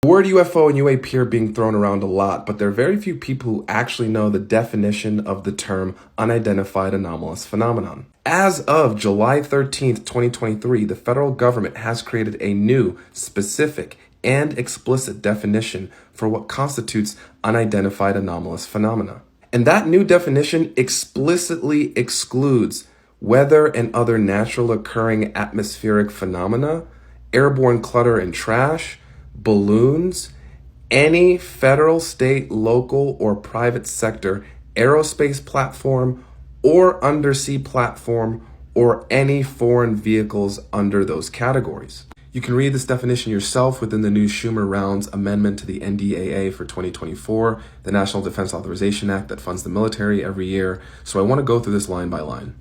The word UFO and UAP are being thrown around a lot, but there are very few people who actually know the definition of the term Unidentified Anomalous Phenomenon. As of July 13th, 2023, the federal government has created a new, specific, and explicit definition for what constitutes unidentified anomalous phenomena. And that new definition explicitly excludes weather and other natural occurring atmospheric phenomena, airborne clutter and trash, balloons, any federal, state, local, or private sector aerospace platform or undersea platform or any foreign vehicles under those categories. You can read this definition yourself within the new Schumer-Rounds amendment to the NDAA for 2024, the National Defense Authorization Act that funds the military every year. So I want to go through this line by line.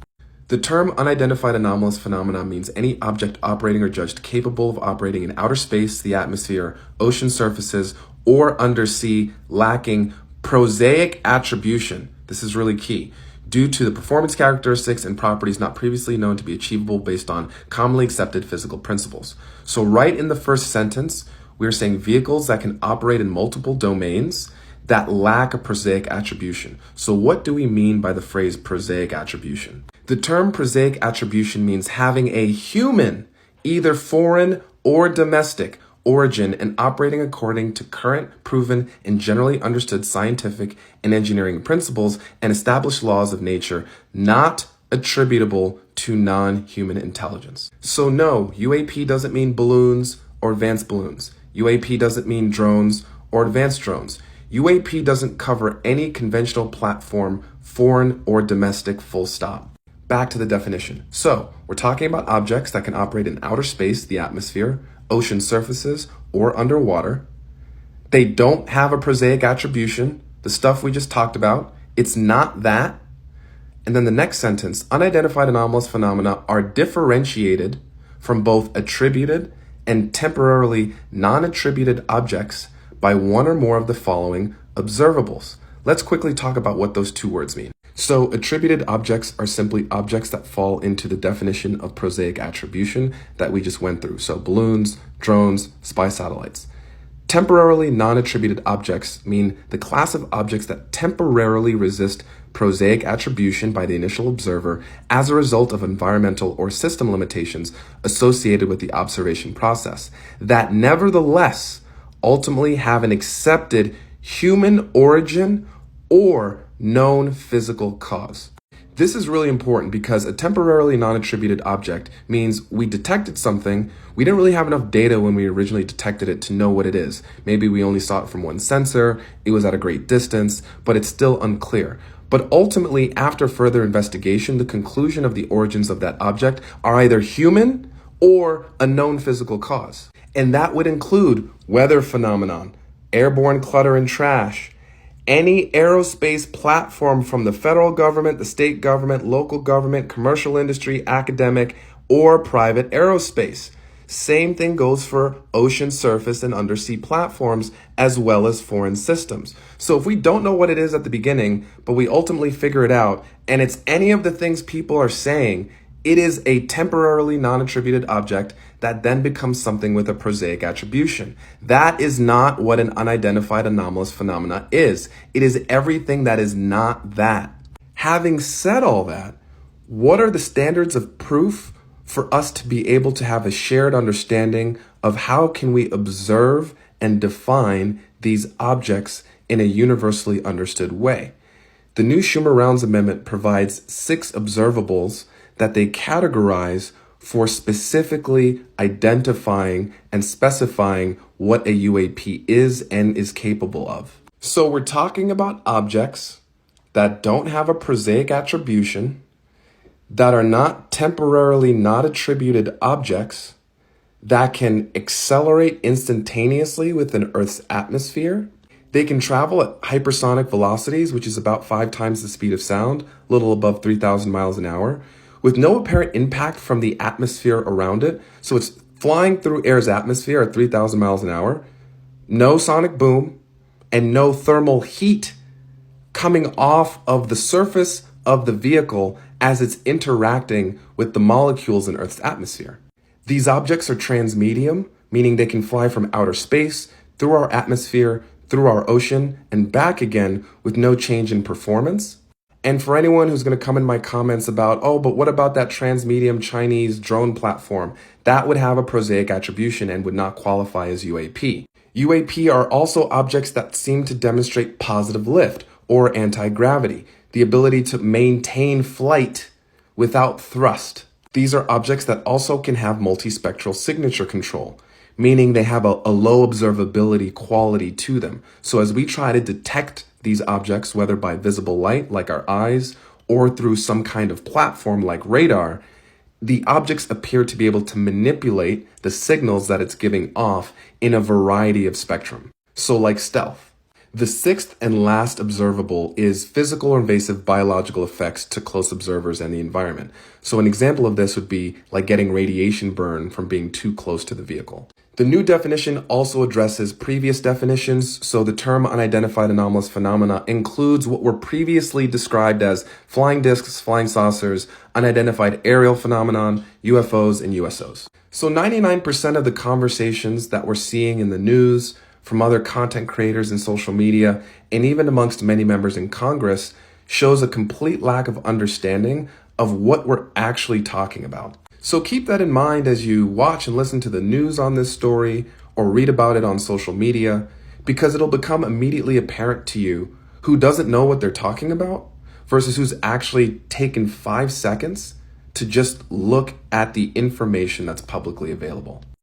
The term unidentified anomalous phenomena means any object operating or judged capable of operating in outer space, the atmosphere, ocean surfaces, or undersea lacking prosaic attribution. This is really key. Due to the performance characteristics and properties not previously known to be achievable based on commonly accepted physical principles. So right in the first sentence, we're saying vehicles that can operate in multiple domains that lack a prosaic attribution. So what do we mean by the phrase prosaic attribution? The term prosaic attribution means having a human, either foreign or domestic, origin and operating according to current, proven, and generally understood scientific and engineering principles and established laws of nature not attributable to non-human intelligence. So no, UAP doesn't mean balloons or advanced balloons. UAP doesn't mean drones or advanced drones. UAP doesn't cover any conventional platform, foreign or domestic, full stop. Back to the definition. So we're talking about objects that can operate in outer space, the atmosphere, ocean surfaces, or underwater. They don't have a prosaic attribution, the stuff we just talked about. It's not that. And then the next sentence, unidentified anomalous phenomena are differentiated from both attributed and temporarily non-attributed objects by one or more of the following observables. Let's quickly talk about what those two words mean. So attributed objects are simply objects that fall into the definition of prosaic attribution that we just went through. So balloons, drones, spy satellites. Temporarily non-attributed objects mean the class of objects that temporarily resist prosaic attribution by the initial observer as a result of environmental or system limitations associated with the observation process, that nevertheless ultimately have an accepted human origin or known physical cause. This is really important because a temporarily non-attributed object means we detected something. We didn't really have enough data when we originally detected it to know what it is. Maybe we only saw it from one sensor, it was at a great distance, but it's still unclear. But ultimately, after further investigation, the conclusion of the origins of that object are either human or a known physical cause. And that would include weather phenomenon, airborne clutter and trash, any aerospace platform from the federal government, the state government, local government, commercial industry, academic, or private aerospace. Same thing goes for ocean surface and undersea platforms, as well as foreign systems. So if we don't know what it is at the beginning, but we ultimately figure it out, and it's any of the things people are saying, it is a temporarily non-attributed object that then becomes something with a prosaic attribution. That is not what an unidentified anomalous phenomena is. It is everything that is not that. Having said all that, what are the standards of proof for us to be able to have a shared understanding of how can we observe and define these objects in a universally understood way? The new Schumer-Rounds amendment provides 6 observables that they categorize for specifically identifying and specifying what a UAP is and is capable of. So we're talking about objects that don't have a prosaic attribution, that are not temporarily not attributed objects, that can accelerate instantaneously within Earth's atmosphere. They can travel at hypersonic velocities, which is about 5 times the speed of sound, a little above 3,000 miles an hour, with no apparent impact from the atmosphere around it. So it's flying through air's atmosphere at 3,000 miles an hour, no sonic boom, and no thermal heat coming off of the surface of the vehicle as it's interacting with the molecules in Earth's atmosphere. These objects are transmedium, meaning they can fly from outer space through our atmosphere, through our ocean, and back again with no change in performance. And for anyone who's going to come in my comments about, oh, but what about that transmedium Chinese drone platform? That would have a prosaic attribution and would not qualify as UAP. UAP are also objects that seem to demonstrate positive lift or anti-gravity, the ability to maintain flight without thrust. These are objects that also can have multispectral signature control, meaning they have a low observability quality to them. So as we try to detect these objects, whether by visible light like our eyes or through some kind of platform like radar, the objects appear to be able to manipulate the signals that it's giving off in a variety of spectrum. So like stealth. The sixth and last observable is physical or invasive biological effects to close observers and the environment. So an example of this would be like getting radiation burn from being too close to the vehicle. The new definition also addresses previous definitions, so the term unidentified anomalous phenomena includes what were previously described as flying discs, flying saucers, unidentified aerial phenomenon, UFOs, and USOs. So 99% of the conversations that we're seeing in the news, from other content creators in social media, and even amongst many members in Congress, shows a complete lack of understanding of what we're actually talking about. So keep that in mind as you watch and listen to the news on this story or read about it on social media, because it'll become immediately apparent to you who doesn't know what they're talking about versus who's actually taken 5 seconds to just look at the information that's publicly available.